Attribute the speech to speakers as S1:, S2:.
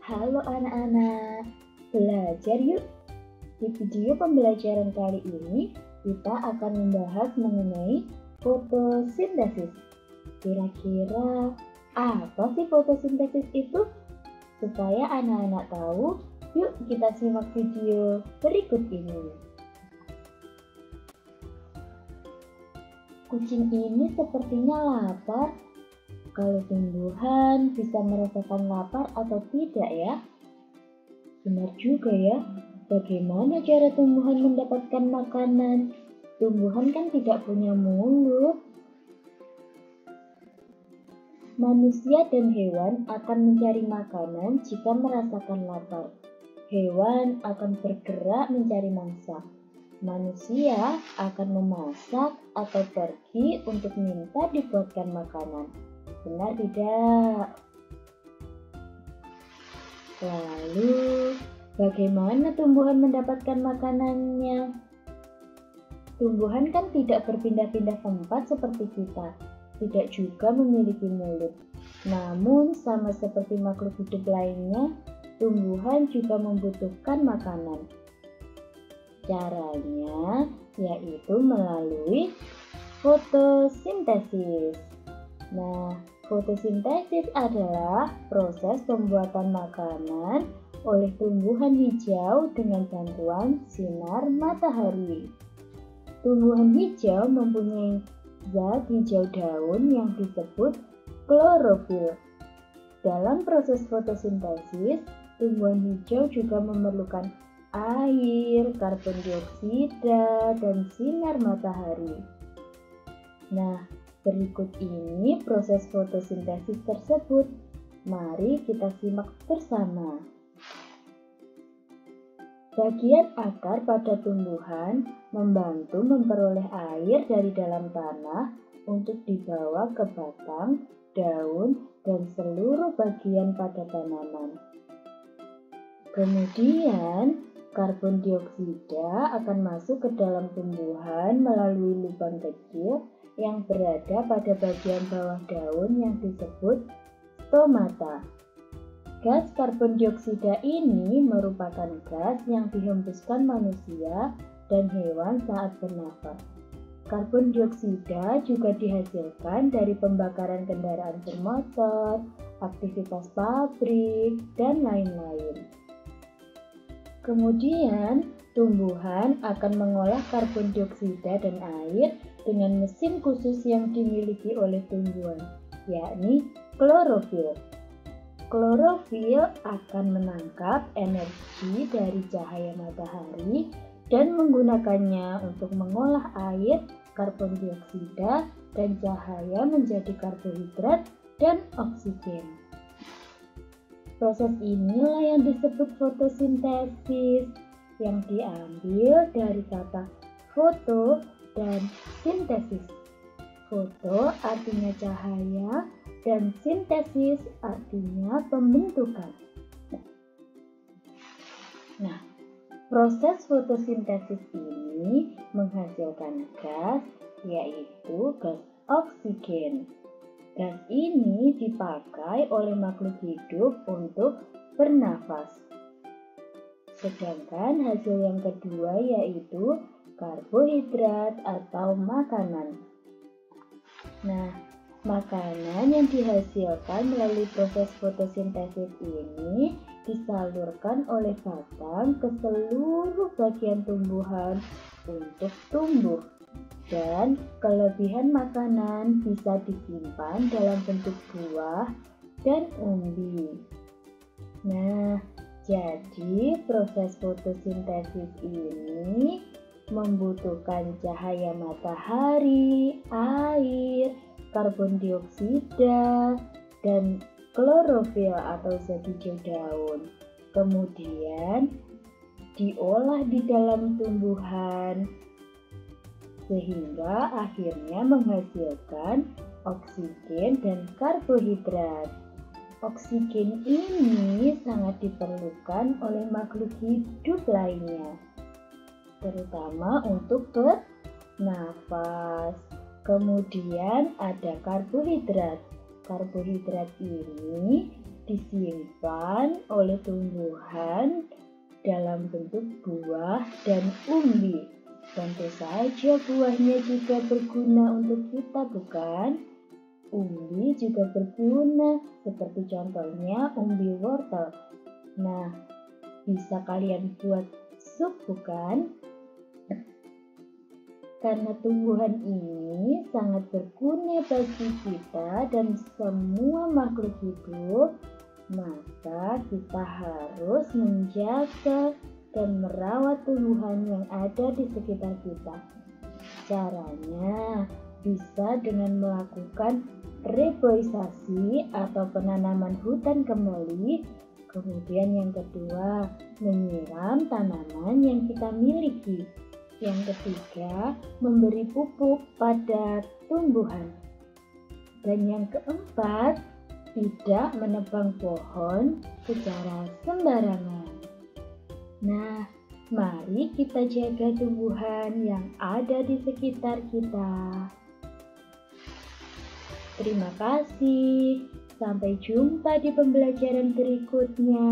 S1: Halo anak-anak, belajar yuk. Di video pembelajaran kali ini, kita akan membahas mengenai fotosintesis. Kira-kira apa sih fotosintesis itu? Supaya anak-anak tahu, yuk kita simak video berikut ini. Kucing ini sepertinya lapar. Kalau tumbuhan bisa merasakan lapar atau tidak ya? Benar juga ya. Bagaimana cara tumbuhan mendapatkan makanan? Tumbuhan kan tidak punya mulut. Manusia dan hewan akan mencari makanan jika merasakan lapar. Hewan akan bergerak mencari mangsa. Manusia akan memasak atau pergi untuk minta dibuatkan makanan. Benar tidak? Lalu, bagaimana tumbuhan mendapatkan makanannya? Tumbuhan kan tidak berpindah-pindah tempat seperti kita, tidak juga memiliki mulut. Namun, sama seperti makhluk hidup lainnya, tumbuhan juga membutuhkan makanan. Caranya yaitu melalui fotosintesis. Nah, fotosintesis adalah proses pembuatan makanan oleh tumbuhan hijau dengan bantuan sinar matahari. Tumbuhan hijau mempunyai zat hijau daun yang disebut klorofil. Dalam proses fotosintesis, tumbuhan hijau juga memerlukan air, karbon dioksida, dan sinar matahari. Nah, berikut ini proses fotosintesis tersebut. Mari kita simak bersama. Bagian akar pada tumbuhan membantu memperoleh air dari dalam tanah untuk dibawa ke batang, daun, dan seluruh bagian pada tanaman. Kemudian, karbon dioksida akan masuk ke dalam tumbuhan melalui lubang kecil yang berada pada bagian bawah daun yang disebut stomata. Gas karbon dioksida ini merupakan gas yang dihembuskan manusia dan hewan saat bernafas. Karbon dioksida juga dihasilkan dari pembakaran kendaraan bermotor, aktivitas pabrik, dan lain-lain. Kemudian, tumbuhan akan mengolah karbon dioksida dan air dengan mesin khusus yang dimiliki oleh tumbuhan, yakni klorofil. Klorofil akan menangkap energi dari cahaya matahari dan menggunakannya untuk mengolah air, karbon dioksida, dan cahaya menjadi karbohidrat dan oksigen. Proses inilah yang disebut fotosintesis, yang diambil dari kata foto dan sintesis. Foto artinya cahaya dan sintesis artinya pembentukan. Nah, proses fotosintesis ini menghasilkan gas, yaitu gas oksigen. Gas ini dipakai oleh makhluk hidup untuk bernafas. Sedangkan hasil yang kedua yaitu karbohidrat atau makanan. Nah, makanan yang dihasilkan melalui proses fotosintesis ini disalurkan oleh batang ke seluruh bagian tumbuhan untuk tumbuh. Dan kelebihan makanan bisa disimpan dalam bentuk buah dan umbi. Nah, jadi proses fotosintesis ini membutuhkan cahaya matahari, air, karbon dioksida, dan klorofil atau zat hijau daun. Kemudian diolah di dalam tumbuhan sehingga akhirnya menghasilkan oksigen dan karbohidrat. Oksigen ini sangat diperlukan oleh makhluk hidup lainnya, terutama untuk bernafas. Kemudian ada karbohidrat. Karbohidrat ini disimpan oleh tumbuhan dalam bentuk buah dan umbi. Tentu saja buahnya juga berguna untuk kita, bukan? Umbi juga berguna, seperti contohnya umbi wortel. Nah, bisa kalian buat sup, bukan? Karena tumbuhan ini sangat berguna bagi kita dan semua makhluk hidup, maka kita harus menjaga dan merawat tumbuhan yang ada di sekitar kita. Caranya bisa dengan melakukan reboisasi atau penanaman hutan kembali. Kemudian yang kedua, menyiram tanaman yang kita miliki. Yang ketiga, memberi pupuk pada tumbuhan. Dan yang keempat, tidak menebang pohon secara sembarangan. Nah, mari kita jaga tumbuhan yang ada di sekitar kita. Terima kasih. Sampai jumpa di pembelajaran berikutnya.